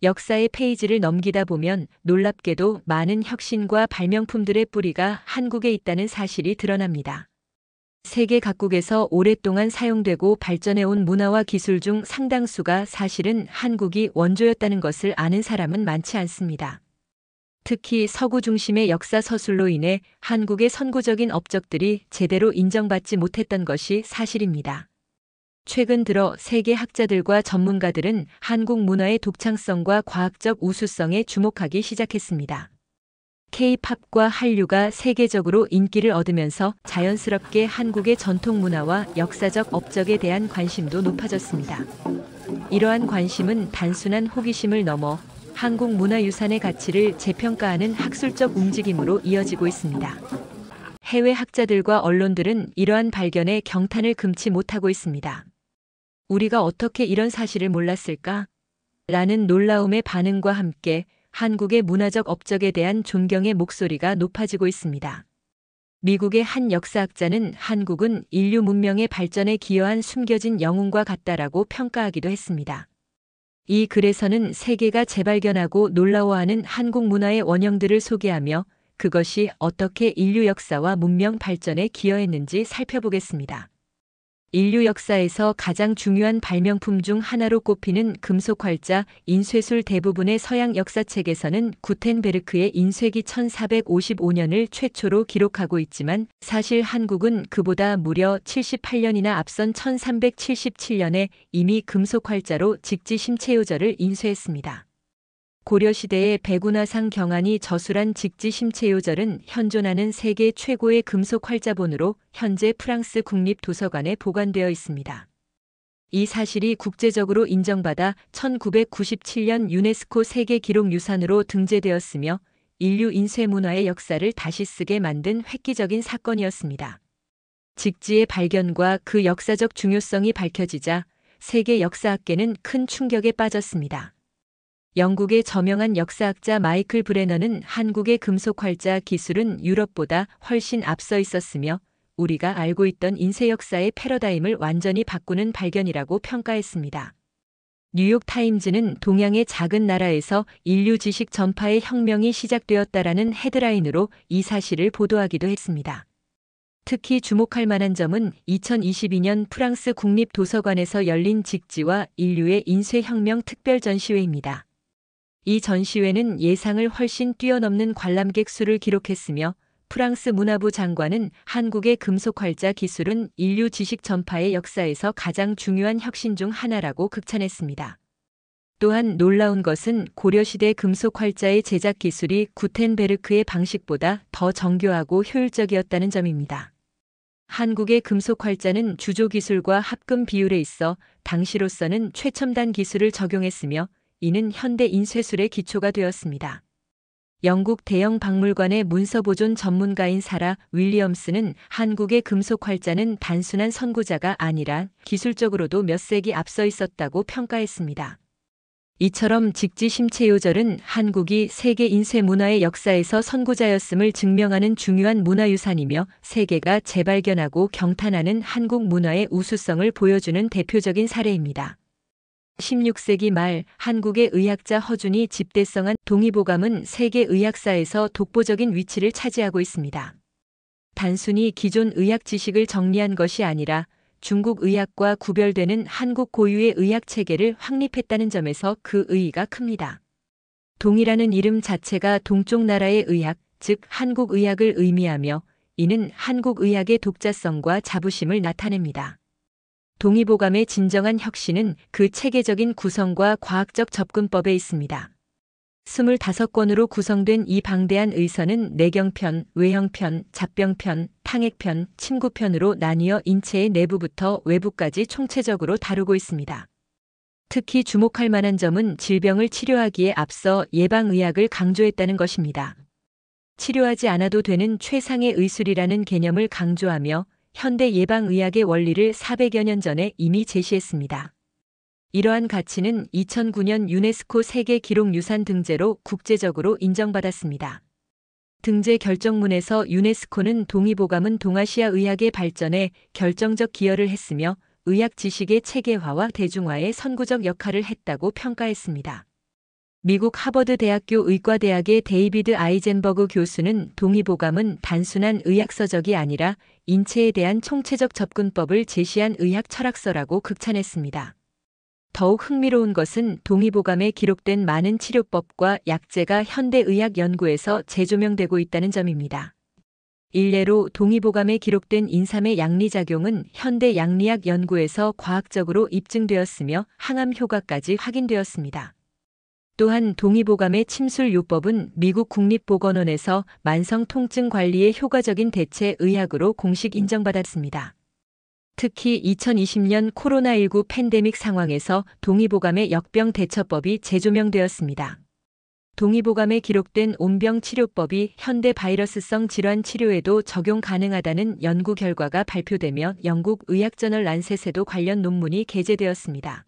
역사의 페이지를 넘기다 보면 놀랍게도 많은 혁신과 발명품들의 뿌리가 한국에 있다는 사실이 드러납니다. 세계 각국에서 오랫동안 사용되고 발전해온 문화와 기술 중 상당수가 사실은 한국이 원조였다는 것을 아는 사람은 많지 않습니다. 특히 서구 중심의 역사 서술로 인해 한국의 선구적인 업적들이 제대로 인정받지 못했던 것이 사실입니다. 최근 들어 세계 학자들과 전문가들은 한국 문화의 독창성과 과학적 우수성에 주목하기 시작했습니다. K-팝과 한류가 세계적으로 인기를 얻으면서 자연스럽게 한국의 전통 문화와 역사적 업적에 대한 관심도 높아졌습니다. 이러한 관심은 단순한 호기심을 넘어 한국 문화유산의 가치를 재평가하는 학술적 움직임으로 이어지고 있습니다. 해외 학자들과 언론들은 이러한 발견에 경탄을 금치 못하고 있습니다. 우리가 어떻게 이런 사실을 몰랐을까? 라는 놀라움의 반응과 함께 한국의 문화적 업적에 대한 존경의 목소리가 높아지고 있습니다. 미국의 한 역사학자는 한국은 인류 문명의 발전에 기여한 숨겨진 영웅과 같다라고 평가하기도 했습니다. 이 글에서는 세계가 재발견하고 놀라워하는 한국 문화의 원형들을 소개하며 그것이 어떻게 인류 역사와 문명 발전에 기여했는지 살펴보겠습니다. 인류 역사에서 가장 중요한 발명품 중 하나로 꼽히는 금속 활자, 인쇄술 대부분의 서양 역사책에서는 구텐베르크의 인쇄기 1455년을 최초로 기록하고 있지만 사실 한국은 그보다 무려 78년이나 앞선 1377년에 이미 금속 활자로 직지심체요절을 인쇄했습니다. 고려시대의 백운화상 경안이 저술한 직지심체요절은 현존하는 세계 최고의 금속 활자본으로 현재 프랑스 국립도서관에 보관되어 있습니다. 이 사실이 국제적으로 인정받아 1997년 유네스코 세계기록유산으로 등재되었으며 인류 인쇄 문화의 역사를 다시 쓰게 만든 획기적인 사건이었습니다. 직지의 발견과 그 역사적 중요성이 밝혀지자 세계 역사학계는 큰 충격에 빠졌습니다. 영국의 저명한 역사학자 마이클 브레너는 한국의 금속 활자 기술은 유럽보다 훨씬 앞서 있었으며 우리가 알고 있던 인쇄 역사의 패러다임을 완전히 바꾸는 발견이라고 평가했습니다. 뉴욕 타임즈는 동양의 작은 나라에서 인류 지식 전파의 혁명이 시작되었다라는 헤드라인으로 이 사실을 보도하기도 했습니다. 특히 주목할 만한 점은 2022년 프랑스 국립도서관에서 열린 직지와 인류의 인쇄혁명 특별전시회입니다. 이 전시회는 예상을 훨씬 뛰어넘는 관람객 수를 기록했으며 프랑스 문화부 장관은 한국의 금속 활자 기술은 인류 지식 전파의 역사에서 가장 중요한 혁신 중 하나라고 극찬했습니다. 또한 놀라운 것은 고려시대 금속 활자의 제작 기술이 구텐베르크의 방식보다 더 정교하고 효율적이었다는 점입니다. 한국의 금속 활자는 주조 기술과 합금 비율에 있어 당시로서는 최첨단 기술을 적용했으며 이는 현대 인쇄술의 기초가 되었습니다. 영국 대형 박물관의 문서 보존 전문가인 사라 윌리엄스는 한국의 금속 활자는 단순한 선구자가 아니라 기술적으로도 몇 세기 앞서 있었다고 평가했습니다. 이처럼 직지심체요절은 한국이 세계 인쇄 문화의 역사에서 선구자였음을 증명하는 중요한 문화유산이며 세계가 재발견하고 경탄하는 한국 문화의 우수성을 보여주는 대표적인 사례입니다. 16세기 말 한국의 의학자 허준이 집대성한 동의보감은 세계 의학사에서 독보적인 위치를 차지하고 있습니다. 단순히 기존 의학 지식을 정리한 것이 아니라 중국 의학과 구별되는 한국 고유의 의학 체계를 확립했다는 점에서 그 의의가 큽니다. 동이라는 이름 자체가 동쪽 나라의 의학, 즉 한국 의학을 의미하며 이는 한국 의학의 독자성과 자부심을 나타냅니다. 동의보감의 진정한 혁신은 그 체계적인 구성과 과학적 접근법에 있습니다. 25권으로 구성된 이 방대한 의서는 내경편, 외형편, 잡병편, 탕액편, 침구편으로 나뉘어 인체의 내부부터 외부까지 총체적으로 다루고 있습니다. 특히 주목할 만한 점은 질병을 치료하기에 앞서 예방의학을 강조했다는 것입니다. 치료하지 않아도 되는 최상의 의술이라는 개념을 강조하며 현대 예방의학의 원리를 400여 년 전에 이미 제시했습니다. 이러한 가치는 2009년 유네스코 세계기록유산 등재로 국제적으로 인정받았습니다. 등재 결정문에서 유네스코는 동의보감은 동아시아 의학의 발전에 결정적 기여를 했으며 의학 지식의 체계화와 대중화에 선구적 역할을 했다고 평가했습니다. 미국 하버드 대학교 의과대학의 데이비드 아이젠버그 교수는 동의보감은 단순한 의학서적이 아니라 인체에 대한 총체적 접근법을 제시한 의학 철학서라고 극찬했습니다. 더욱 흥미로운 것은 동의보감에 기록된 많은 치료법과 약제가 현대의학 연구에서 재조명되고 있다는 점입니다. 일례로 동의보감에 기록된 인삼의 양리작용은 현대 양리학 연구에서 과학적으로 입증되었으며 항암 효과까지 확인되었습니다. 또한 동의보감의 침술요법은 미국 국립보건원에서 만성 통증 관리에 효과적인 대체 의학으로 공식 인정받았습니다. 특히 2020년 코로나19 팬데믹 상황에서 동의보감의 역병 대처법이 재조명되었습니다. 동의보감에 기록된 온병 치료법이 현대 바이러스성 질환 치료에도 적용 가능하다는 연구 결과가 발표되며 영국 의학저널 란셋에도 관련 논문이 게재되었습니다.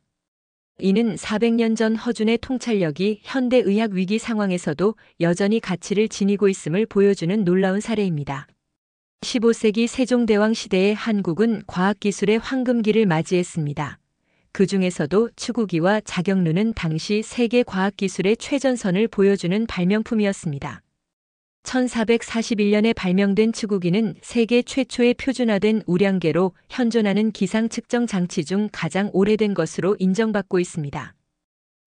이는 400년 전 허준의 통찰력이 현대 의학 위기 상황에서도 여전히 가치를 지니고 있음을 보여주는 놀라운 사례입니다. 15세기 세종대왕 시대의 한국은 과학기술의 황금기를 맞이했습니다. 그 중에서도 추구기와 자경루는 당시 세계 과학기술의 최전선을 보여주는 발명품이었습니다. 1441년에 발명된 추구기는 세계 최초의 표준화된 우량계로 현존하는 기상 측정 장치 중 가장 오래된 것으로 인정받고 있습니다.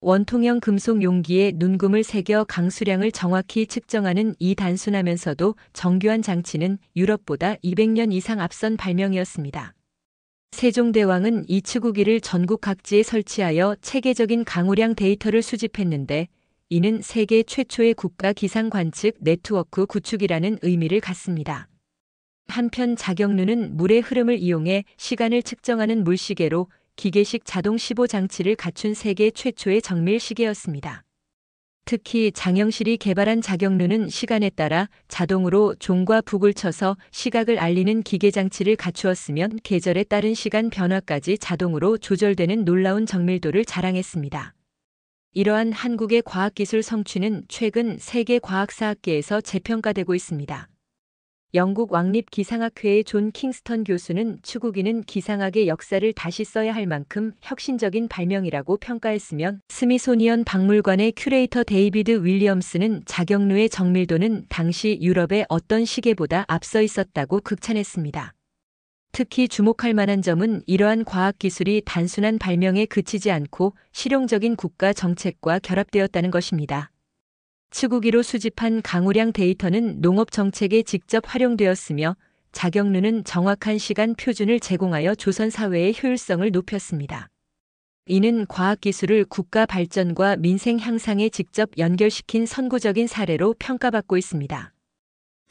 원통형 금속 용기에 눈금을 새겨 강수량을 정확히 측정하는 이 단순하면서도 정교한 장치는 유럽보다 200년 이상 앞선 발명이었습니다. 세종대왕은 이 추구기를 전국 각지에 설치하여 체계적인 강우량 데이터를 수집했는데 이는 세계 최초의 국가 기상 관측 네트워크 구축이라는 의미를 갖습니다. 한편 자경루는 물의 흐름을 이용해 시간을 측정하는 물시계로 기계식 자동 시보 장치를 갖춘 세계 최초의 정밀 시계였습니다. 특히 장영실이 개발한 자경루는 시간에 따라 자동으로 종과 북을 쳐서 시각을 알리는 기계 장치를 갖추었으며 계절에 따른 시간 변화까지 자동으로 조절되는 놀라운 정밀도를 자랑했습니다. 이러한 한국의 과학기술 성취는 최근 세계 과학사학계에서 재평가되고 있습니다. 영국 왕립기상학회의 존 킹스턴 교수는 추구기는 기상학의 역사를 다시 써야 할 만큼 혁신적인 발명이라고 평가했으며 스미소니언 박물관의 큐레이터 데이비드 윌리엄스는 자경루의 정밀도는 당시 유럽의 어떤 시계보다 앞서 있었다고 극찬했습니다. 특히 주목할 만한 점은 이러한 과학기술이 단순한 발명에 그치지 않고 실용적인 국가 정책과 결합되었다는 것입니다. 추구기로 수집한 강우량 데이터는 농업 정책에 직접 활용되었으며 자경루는 정확한 시간 표준을 제공하여 조선 사회의 효율성을 높였습니다. 이는 과학기술을 국가 발전과 민생 향상에 직접 연결시킨 선구적인 사례로 평가받고 있습니다.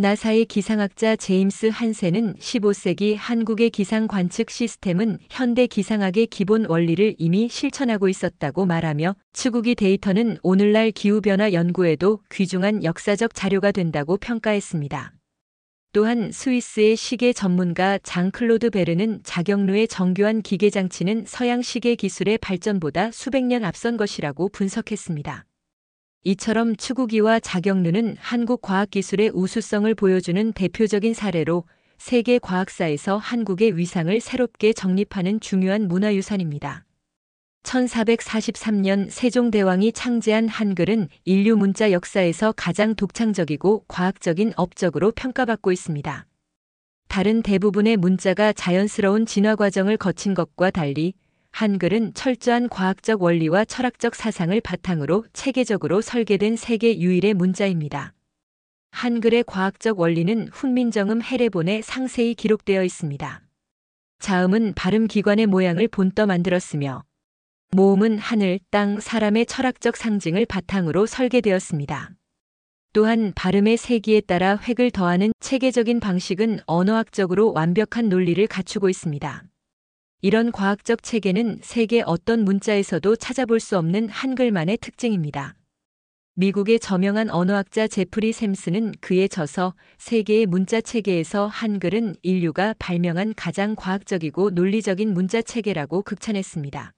나사의 기상학자 제임스 한센은 15세기 한국의 기상 관측 시스템은 현대 기상학의 기본 원리를 이미 실천하고 있었다고 말하며 추구기 데이터는 오늘날 기후변화 연구에도 귀중한 역사적 자료가 된다고 평가했습니다. 또한 스위스의 시계 전문가 장 클로드 베르는 자경루의 정교한 기계 장치는 서양 시계 기술의 발전보다 수백 년 앞선 것이라고 분석했습니다. 이처럼 추구기와 자경루는 한국 과학기술의 우수성을 보여주는 대표적인 사례로 세계 과학사에서 한국의 위상을 새롭게 정립하는 중요한 문화유산입니다. 1443년 세종대왕이 창제한 한글은 인류 문자 역사에서 가장 독창적이고 과학적인 업적으로 평가받고 있습니다. 다른 대부분의 문자가 자연스러운 진화 과정을 거친 것과 달리 한글은 철저한 과학적 원리와 철학적 사상을 바탕으로 체계적으로 설계된 세계 유일의 문자입니다. 한글의 과학적 원리는 훈민정음 해례본에 상세히 기록되어 있습니다. 자음은 발음기관의 모양을 본떠 만들었으며 모음은 하늘, 땅, 사람의 철학적 상징을 바탕으로 설계되었습니다. 또한 발음의 세기에 따라 획을 더하는 체계적인 방식은 언어학적으로 완벽한 논리를 갖추고 있습니다. 이런 과학적 체계는 세계 어떤 문자에서도 찾아볼 수 없는 한글만의 특징입니다. 미국의 저명한 언어학자 제프리 샘스는 그에 져서 세계의 문자 체계에서 한글은 인류가 발명한 가장 과학적이고 논리적인 문자 체계라고 극찬했습니다.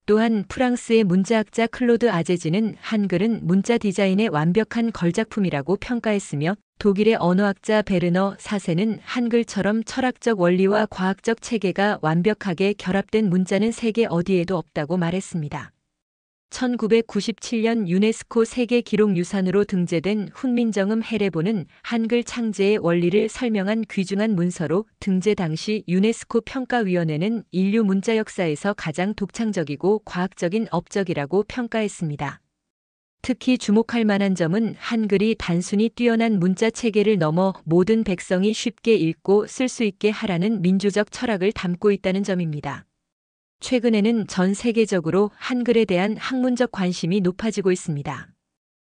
또한 프랑스의 문자학자 클로드 아제지는 한글은 문자 디자인의 완벽한 걸작품이라고 평가했으며 독일의 언어학자 베르너 사세는 한글처럼 철학적 원리와 과학적 체계가 완벽하게 결합된 문자는 세계 어디에도 없다고 말했습니다. 1997년 유네스코 세계기록유산으로 등재된 훈민정음 해례본은 한글 창제의 원리를 설명한 귀중한 문서로 등재 당시 유네스코 평가위원회는 인류 문자 역사에서 가장 독창적이고 과학적인 업적이라고 평가했습니다. 특히 주목할 만한 점은 한글이 단순히 뛰어난 문자 체계를 넘어 모든 백성이 쉽게 읽고 쓸 수 있게 하라는 민주적 철학을 담고 있다는 점입니다. 최근에는 전 세계적으로 한글에 대한 학문적 관심이 높아지고 있습니다.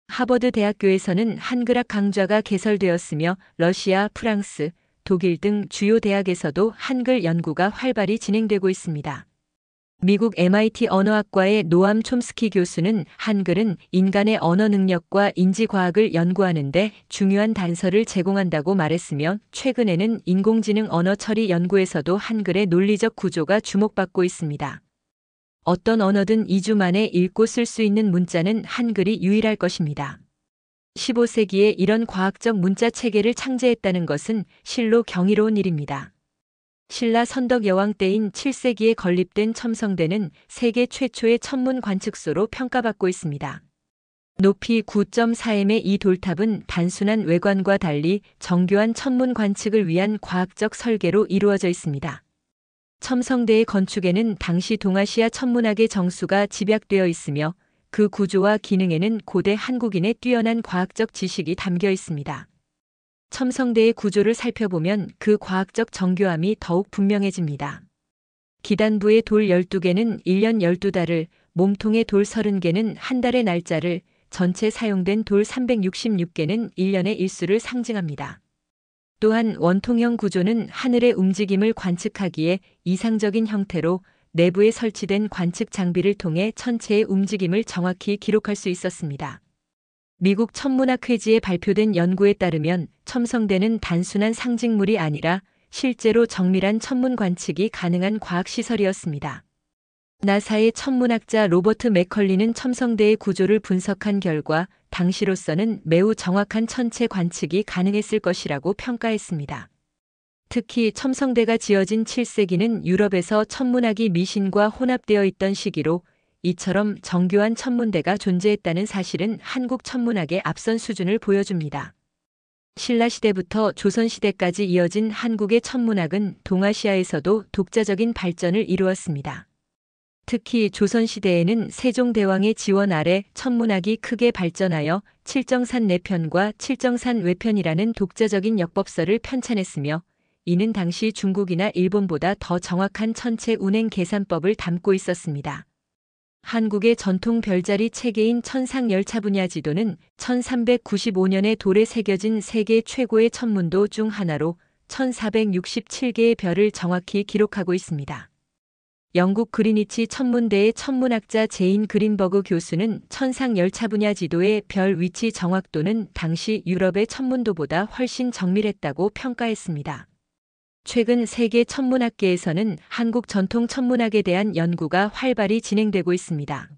하버드 대학교에서는 한글학 강좌가 개설되었으며 러시아, 프랑스, 독일 등 주요 대학에서도 한글 연구가 활발히 진행되고 있습니다. 미국 MIT 언어학과의 노암 촘스키 교수는 한글은 인간의 언어 능력과 인지과학을 연구하는 데 중요한 단서를 제공한다고 말했으며 최근에는 인공지능 언어 처리 연구에서도 한글의 논리적 구조가 주목받고 있습니다. 어떤 언어든 2주 만에 읽고 쓸 수 있는 문자는 한글이 유일할 것입니다. 15세기에 이런 과학적 문자 체계를 창제했다는 것은 실로 경이로운 일입니다. 신라 선덕 여왕 때인 7세기에 건립된 첨성대는 세계 최초의 천문 관측소로 평가받고 있습니다. 높이 9.4m의 이 돌탑은 단순한 외관과 달리 정교한 천문 관측을 위한 과학적 설계로 이루어져 있습니다. 첨성대의 건축에는 당시 동아시아 천문학의 정수가 집약되어 있으며 그 구조와 기능에는 고대 한국인의 뛰어난 과학적 지식이 담겨 있습니다. 첨성대의 구조를 살펴보면 그 과학적 정교함이 더욱 분명해집니다. 기단부의 돌 12개는 1년 12달을, 몸통의 돌 30개는 한 달의 날짜를, 전체 사용된 돌 366개는 1년의 일수를 상징합니다. 또한 원통형 구조는 하늘의 움직임을 관측하기에 이상적인 형태로 내부에 설치된 관측 장비를 통해 천체의 움직임을 정확히 기록할 수 있었습니다. 미국 천문학회지에 발표된 연구에 따르면 첨성대는 단순한 상징물이 아니라 실제로 정밀한 천문 관측이 가능한 과학시설이었습니다. 나사의 천문학자 로버트 맥컬리는 첨성대의 구조를 분석한 결과 당시로서는 매우 정확한 천체 관측이 가능했을 것이라고 평가했습니다. 특히 첨성대가 지어진 7세기는 유럽에서 천문학이 미신과 혼합되어 있던 시기로 이처럼 정교한 천문대가 존재했다는 사실은 한국 천문학의 앞선 수준을 보여줍니다. 신라시대부터 조선시대까지 이어진 한국의 천문학은 동아시아에서도 독자적인 발전을 이루었습니다. 특히 조선시대에는 세종대왕의 지원 아래 천문학이 크게 발전하여 칠정산 내편과 칠정산 외편이라는 독자적인 역법서를 편찬했으며 이는 당시 중국이나 일본보다 더 정확한 천체 운행 계산법을 담고 있었습니다. 한국의 전통 별자리 체계인 천상열차 분야 지도는 1395년에 돌에 새겨진 세계 최고의 천문도 중 하나로 1467개의 별을 정확히 기록하고 있습니다. 영국 그리니치 천문대의 천문학자 제인 그린버그 교수는 천상열차 분야 지도의 별 위치 정확도는 당시 유럽의 천문도보다 훨씬 정밀했다고 평가했습니다. 최근 세계 천문학계에서는 한국 전통 천문학에 대한 연구가 활발히 진행되고 있습니다.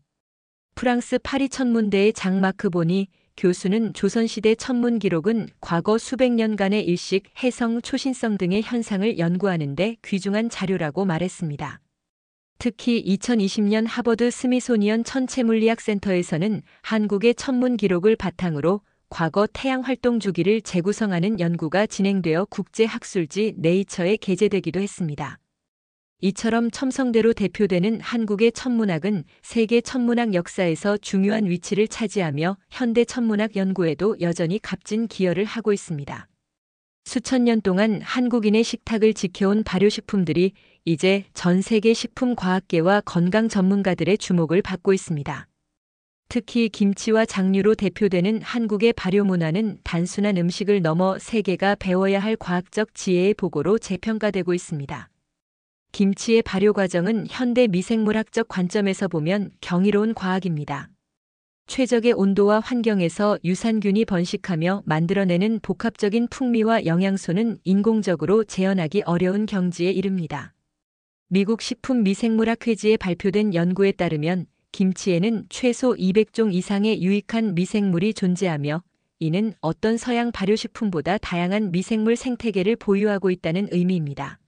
프랑스 파리 천문대의 장 마크 보니 교수는 조선시대 천문 기록은 과거 수백 년간의 일식, 해성, 초신성 등의 현상을 연구하는 데 귀중한 자료라고 말했습니다. 특히 2020년 하버드 스미소니언 천체물리학센터에서는 한국의 천문 기록을 바탕으로 과거 태양 활동 주기를 재구성하는 연구가 진행되어 국제학술지 네이처에 게재되기도 했습니다. 이처럼 첨성대로 대표되는 한국의 천문학은 세계 천문학 역사에서 중요한 위치를 차지하며 현대 천문학 연구에도 여전히 값진 기여를 하고 있습니다. 수천 년 동안 한국인의 식탁을 지켜온 발효식품들이 이제 전 세계 식품과학계와 건강 전문가들의 주목을 받고 있습니다. 특히 김치와 장류로 대표되는 한국의 발효문화는 단순한 음식을 넘어 세계가 배워야 할 과학적 지혜의 보고로 재평가되고 있습니다. 김치의 발효 과정은 현대 미생물학적 관점에서 보면 경이로운 과학입니다. 최적의 온도와 환경에서 유산균이 번식하며 만들어내는 복합적인 풍미와 영양소는 인공적으로 재현하기 어려운 경지에 이릅니다. 미국 식품미생물학회지에 발표된 연구에 따르면 김치에는 최소 200종 이상의 유익한 미생물이 존재하며 이는 어떤 서양 발효식품보다 다양한 미생물 생태계를 보유하고 있다는 의미입니다.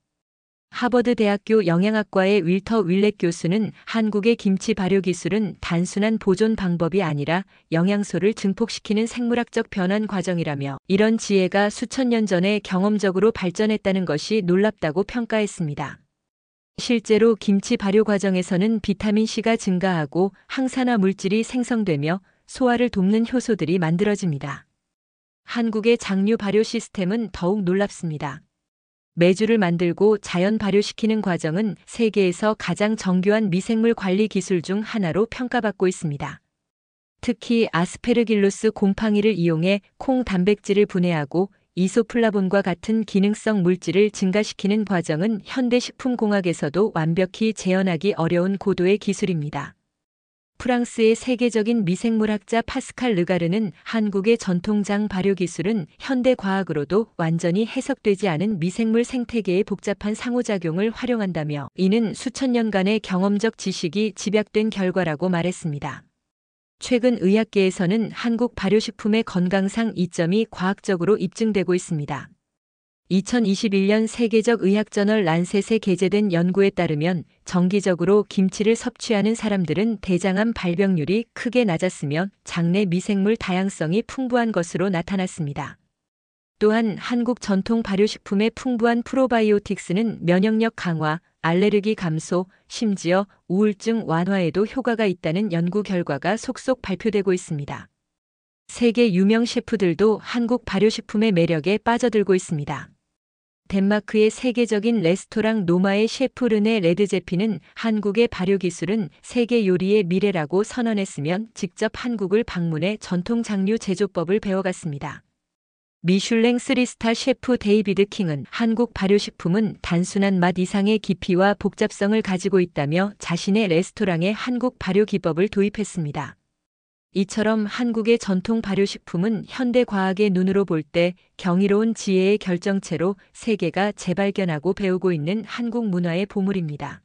하버드 대학교 영양학과의 윌터 윌렛 교수는 한국의 김치 발효 기술은 단순한 보존 방법이 아니라 영양소를 증폭시키는 생물학적 변환 과정이라며, 이런 지혜가 수천 년 전에 경험적으로 발전했다는 것이 놀랍다고 평가했습니다. 실제로 김치 발효 과정에서는 비타민C가 증가하고 항산화 물질이 생성되며 소화를 돕는 효소들이 만들어집니다. 한국의 장류 발효 시스템은 더욱 놀랍습니다. 메주를 만들고 자연 발효시키는 과정은 세계에서 가장 정교한 미생물 관리 기술 중 하나로 평가받고 있습니다. 특히 아스페르길루스 곰팡이를 이용해 콩 단백질을 분해하고 이소플라본과 같은 기능성 물질을 증가시키는 과정은 현대 식품공학에서도 완벽히 재현하기 어려운 고도의 기술입니다. 프랑스의 세계적인 미생물학자 파스칼 르가르는 한국의 전통장 발효 기술은 현대 과학으로도 완전히 해석되지 않은 미생물 생태계의 복잡한 상호작용을 활용한다며, 이는 수천 년간의 경험적 지식이 집약된 결과라고 말했습니다. 최근 의학계에서는 한국 발효식품의 건강상 이점이 과학적으로 입증되고 있습니다. 2021년 세계적 의학저널 란셋에 게재된 연구에 따르면 정기적으로 김치를 섭취하는 사람들은 대장암 발병률이 크게 낮았으며 장내 미생물 다양성이 풍부한 것으로 나타났습니다. 또한 한국 전통 발효식품의 풍부한 프로바이오틱스는 면역력 강화, 알레르기 감소, 심지어 우울증 완화에도 효과가 있다는 연구 결과가 속속 발표되고 있습니다. 세계 유명 셰프들도 한국 발효식품의 매력에 빠져들고 있습니다. 덴마크의 세계적인 레스토랑 노마의 셰프 르네 레드제피는 한국의 발효 기술은 세계 요리의 미래라고 선언했으며 직접 한국을 방문해 전통 장류 제조법을 배워갔습니다. 미슐랭 3스타 셰프 데이비드 킹은 한국 발효식품은 단순한 맛 이상의 깊이와 복잡성을 가지고 있다며 자신의 레스토랑에 한국 발효 기법을 도입했습니다. 이처럼 한국의 전통 발효식품은 현대 과학의 눈으로 볼 때 경이로운 지혜의 결정체로 세계가 재발견하고 배우고 있는 한국 문화의 보물입니다.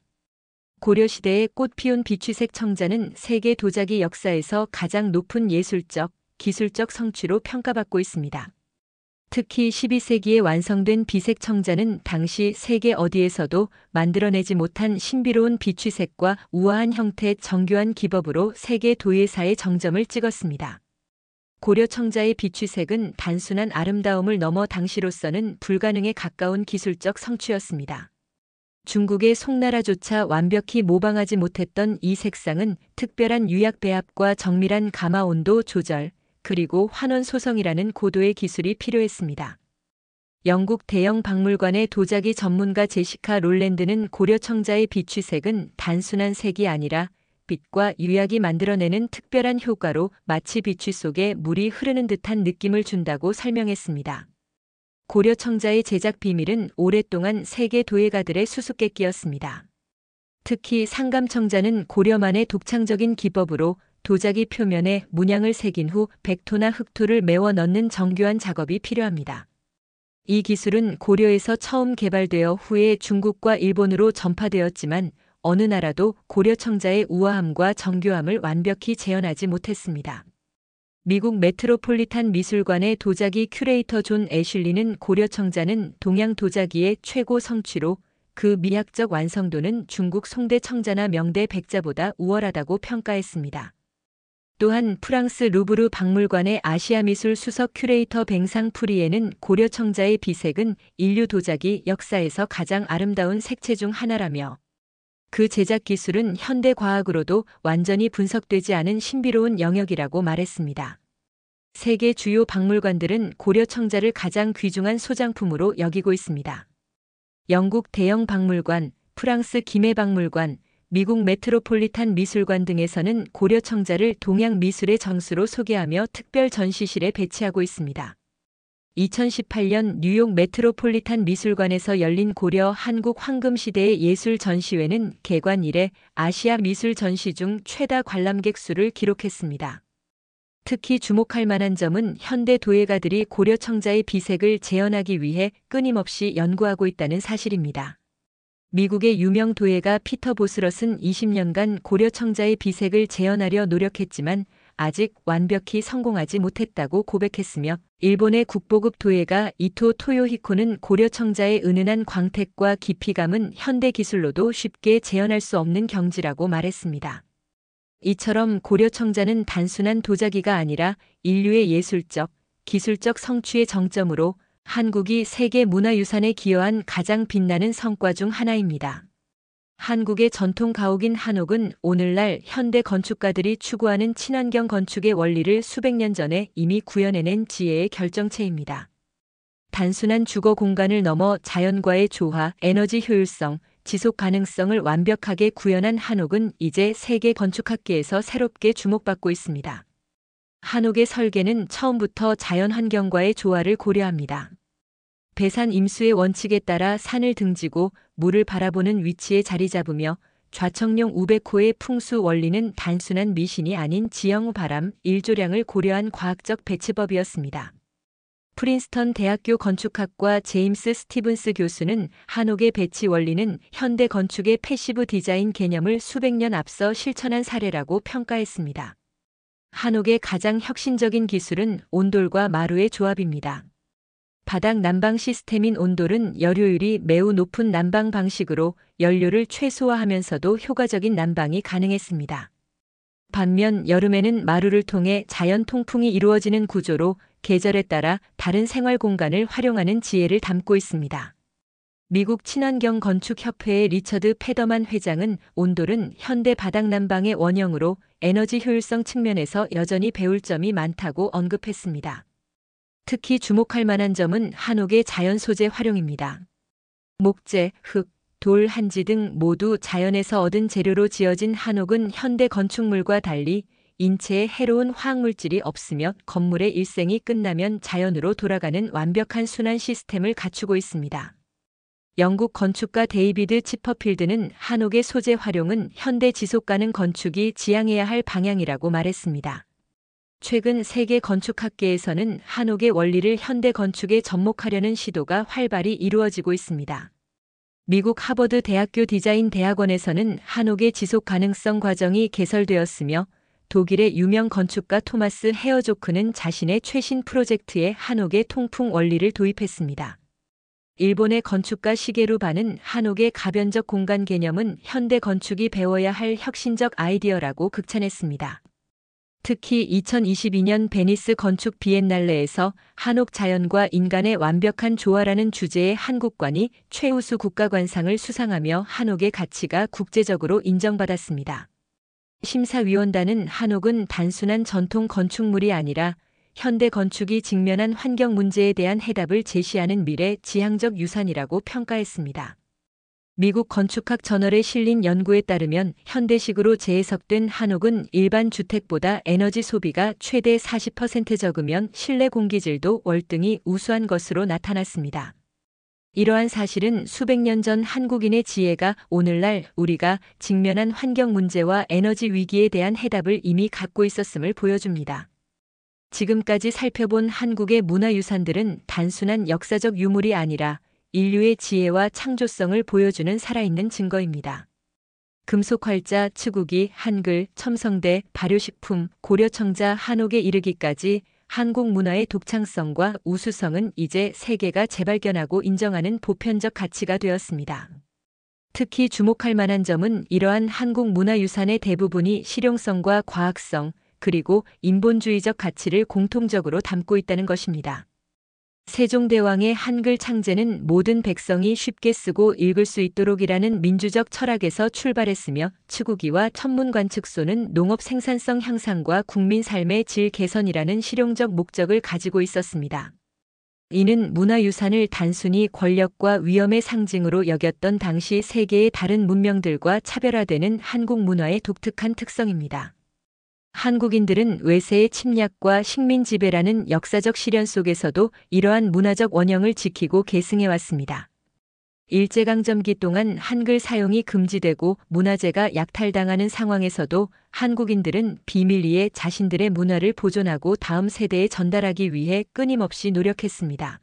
고려시대의 꽃 피운 비취색 청자는 세계 도자기 역사에서 가장 높은 예술적, 기술적 성취로 평가받고 있습니다. 특히 12세기에 완성된 비색 청자는 당시 세계 어디에서도 만들어내지 못한 신비로운 비취색과 우아한 형태의 정교한 기법으로 세계 도예사의 정점을 찍었습니다. 고려 청자의 비취색은 단순한 아름다움을 넘어 당시로서는 불가능에 가까운 기술적 성취였습니다. 중국의 송나라조차 완벽히 모방하지 못했던 이 색상은 특별한 유약 배합과 정밀한 가마 온도 조절, 그리고 환원 소성이라는 고도의 기술이 필요했습니다. 영국 대형 박물관의 도자기 전문가 제시카 롤랜드는 고려 청자의 비취색은 단순한 색이 아니라 빛과 유약이 만들어내는 특별한 효과로 마치 비취 속에 물이 흐르는 듯한 느낌을 준다고 설명했습니다. 고려 청자의 제작 비밀은 오랫동안 세계 도예가들의 수수께끼였습니다. 특히 상감청자는 고려만의 독창적인 기법으로 도자기 표면에 문양을 새긴 후 백토나 흑토를 메워 넣는 정교한 작업이 필요합니다. 이 기술은 고려에서 처음 개발되어 후에 중국과 일본으로 전파되었지만 어느 나라도 고려 청자의 우아함과 정교함을 완벽히 재현하지 못했습니다. 미국 메트로폴리탄 미술관의 도자기 큐레이터 존 애슐리는 고려 청자는 동양 도자기의 최고 성취로 그 미학적 완성도는 중국 송대 청자나 명대 백자보다 우월하다고 평가했습니다. 또한 프랑스 루브르 박물관의 아시아 미술 수석 큐레이터 뱅상 프리에는 고려 청자의 비색은 인류 도자기 역사에서 가장 아름다운 색채 중 하나라며, 그 제작 기술은 현대 과학으로도 완전히 분석되지 않은 신비로운 영역이라고 말했습니다. 세계 주요 박물관들은 고려 청자를 가장 귀중한 소장품으로 여기고 있습니다. 영국 대형 박물관, 프랑스 김해박물관, 미국 메트로폴리탄 미술관 등에서는 고려 청자를 동양 미술의 정수로 소개하며 특별 전시실에 배치하고 있습니다. 2018년 뉴욕 메트로폴리탄 미술관에서 열린 고려 한국 황금시대의 예술 전시회는 개관 이래 아시아 미술 전시 중 최다 관람객 수를 기록했습니다. 특히 주목할 만한 점은 현대 도예가들이 고려 청자의 비색을 재현하기 위해 끊임없이 연구하고 있다는 사실입니다. 미국의 유명 도예가 피터 보스럿은 20년간 고려 청자의 비색을 재현하려 노력했지만 아직 완벽히 성공하지 못했다고 고백했으며 일본의 국보급 도예가 이토 토요히코는 고려 청자의 은은한 광택과 깊이감은 현대 기술로도 쉽게 재현할 수 없는 경지라고 말했습니다. 이처럼 고려 청자는 단순한 도자기가 아니라 인류의 예술적, 기술적 성취의 정점으로 한국이 세계 문화유산에 기여한 가장 빛나는 성과 중 하나입니다. 한국의 전통 가옥인 한옥은 오늘날 현대 건축가들이 추구하는 친환경 건축의 원리를 수백 년 전에 이미 구현해낸 지혜의 결정체입니다. 단순한 주거 공간을 넘어 자연과의 조화, 에너지 효율성, 지속 가능성을 완벽하게 구현한 한옥은 이제 세계 건축학계에서 새롭게 주목받고 있습니다. 한옥의 설계는 처음부터 자연 환경과의 조화를 고려합니다. 배산 임수의 원칙에 따라 산을 등지고 물을 바라보는 위치에 자리 잡으며 좌청룡 우백호의 풍수 원리는 단순한 미신이 아닌 지형 바람, 일조량을 고려한 과학적 배치법이었습니다. 프린스턴 대학교 건축학과 제임스 스티븐스 교수는 한옥의 배치 원리는 현대 건축의 패시브 디자인 개념을 수백 년 앞서 실천한 사례라고 평가했습니다. 한옥의 가장 혁신적인 기술은 온돌과 마루의 조합입니다. 바닥 난방 시스템인 온돌은 열효율이 매우 높은 난방 방식으로 연료를 최소화하면서도 효과적인 난방이 가능했습니다. 반면 여름에는 마루를 통해 자연 통풍이 이루어지는 구조로 계절에 따라 다른 생활 공간을 활용하는 지혜를 담고 있습니다. 미국 친환경 건축협회의 리처드 페더만 회장은 온돌은 현대 바닥 난방의 원형으로 에너지 효율성 측면에서 여전히 배울 점이 많다고 언급했습니다. 특히 주목할 만한 점은 한옥의 자연 소재 활용입니다. 목재, 흙, 돌, 한지 등 모두 자연에서 얻은 재료로 지어진 한옥은 현대 건축물과 달리 인체에 해로운 화학물질이 없으며 건물의 일생이 끝나면 자연으로 돌아가는 완벽한 순환 시스템을 갖추고 있습니다. 영국 건축가 데이비드 치퍼필드는 한옥의 소재 활용은 현대 지속가능 건축이 지향해야 할 방향이라고 말했습니다. 최근 세계 건축학계에서는 한옥의 원리를 현대 건축에 접목하려는 시도가 활발히 이루어지고 있습니다. 미국 하버드 대학교 디자인 대학원에서는 한옥의 지속 가능성 과정이 개설되었으며 독일의 유명 건축가 토마스 헤어조크는 자신의 최신 프로젝트에 한옥의 통풍 원리를 도입했습니다. 일본의 건축가 시게루 바는 한옥의 가변적 공간 개념은 현대 건축이 배워야 할 혁신적 아이디어라고 극찬했습니다. 특히 2022년 베니스 건축 비엔날레에서 한옥 자연과 인간의 완벽한 조화라는 주제의 한국관이 최우수 국가관상을 수상하며 한옥의 가치가 국제적으로 인정받았습니다. 심사위원단은 한옥은 단순한 전통 건축물이 아니라 현대 건축이 직면한 환경 문제에 대한 해답을 제시하는 미래 지향적 유산이라고 평가했습니다. 미국 건축학 저널에 실린 연구에 따르면 현대식으로 재해석된 한옥은 일반 주택보다 에너지 소비가 최대 40% 적으면 실내 공기질도 월등히 우수한 것으로 나타났습니다. 이러한 사실은 수백 년 전 한국인의 지혜가 오늘날 우리가 직면한 환경 문제와 에너지 위기에 대한 해답을 이미 갖고 있었음을 보여줍니다. 지금까지 살펴본 한국의 문화유산들은 단순한 역사적 유물이 아니라 인류의 지혜와 창조성을 보여주는 살아있는 증거입니다. 금속활자, 치구기, 한글, 첨성대, 발효식품, 고려청자, 한옥에 이르기까지 한국 문화의 독창성과 우수성은 이제 세계가 재발견하고 인정하는 보편적 가치가 되었습니다. 특히 주목할 만한 점은 이러한 한국 문화유산의 대부분이 실용성과 과학성, 그리고 인본주의적 가치를 공통적으로 담고 있다는 것입니다. 세종대왕의 한글 창제는 모든 백성이 쉽게 쓰고 읽을 수 있도록이라는 민주적 철학에서 출발했으며 치구기와 천문관측소는 농업 생산성 향상과 국민 삶의 질 개선이라는 실용적 목적을 가지고 있었습니다. 이는 문화유산을 단순히 권력과 위엄의 상징으로 여겼던 당시 세계의 다른 문명들과 차별화되는 한국 문화의 독특한 특성입니다. 한국인들은 외세의 침략과 식민 지배라는 역사적 시련 속에서도 이러한 문화적 원형을 지키고 계승해왔습니다. 일제강점기 동안 한글 사용이 금지되고 문화재가 약탈당하는 상황에서도 한국인들은 비밀리에 자신들의 문화를 보존하고 다음 세대에 전달하기 위해 끊임없이 노력했습니다.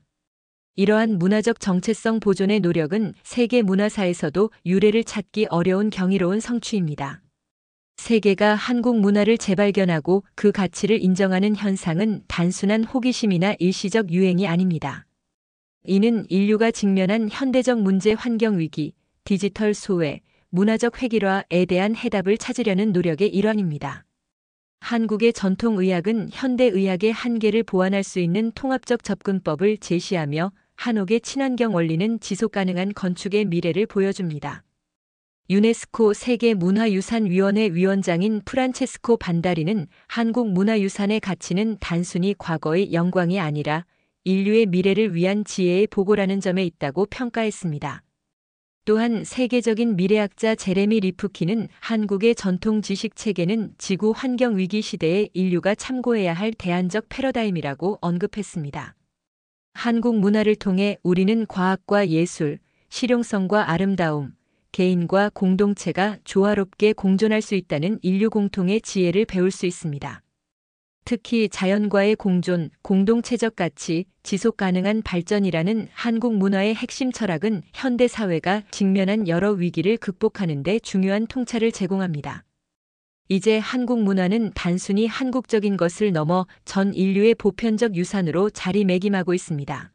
이러한 문화적 정체성 보존의 노력은 세계 문화사에서도 유례를 찾기 어려운 경이로운 성취입니다. 세계가 한국 문화를 재발견하고 그 가치를 인정하는 현상은 단순한 호기심이나 일시적 유행이 아닙니다. 이는 인류가 직면한 현대적 문제 환경 위기, 디지털 소외, 문화적 획일화에 대한 해답을 찾으려는 노력의 일환입니다. 한국의 전통 의학은 현대 의학의 한계를 보완할 수 있는 통합적 접근법을 제시하며 한옥의 친환경 원리는 지속 가능한 건축의 미래를 보여줍니다. 유네스코 세계문화유산위원회 위원장인 프란체스코 반다리는 한국 문화유산의 가치는 단순히 과거의 영광이 아니라 인류의 미래를 위한 지혜의 보고라는 점에 있다고 평가했습니다. 또한 세계적인 미래학자 제레미 리프키는 한국의 전통 지식 체계는 지구 환경 위기 시대에 인류가 참고해야 할 대안적 패러다임이라고 언급했습니다. 한국 문화를 통해 우리는 과학과 예술, 실용성과 아름다움, 개인과 공동체가 조화롭게 공존할 수 있다는 인류 공통의 지혜를 배울 수 있습니다. 특히 자연과의 공존, 공동체적 가치, 지속 가능한 발전이라는 한국 문화의 핵심 철학은 현대 사회가 직면한 여러 위기를 극복하는 데 중요한 통찰을 제공합니다. 이제 한국 문화는 단순히 한국적인 것을 넘어 전 인류의 보편적 유산으로 자리매김하고 있습니다.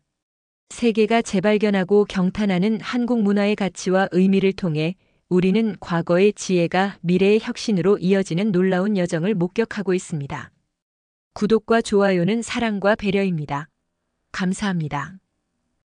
세계가 재발견하고 경탄하는 한국 문화의 가치와 의미를 통해 우리는 과거의 지혜가 미래의 혁신으로 이어지는 놀라운 여정을 목격하고 있습니다. 구독과 좋아요는 사랑과 배려입니다. 감사합니다.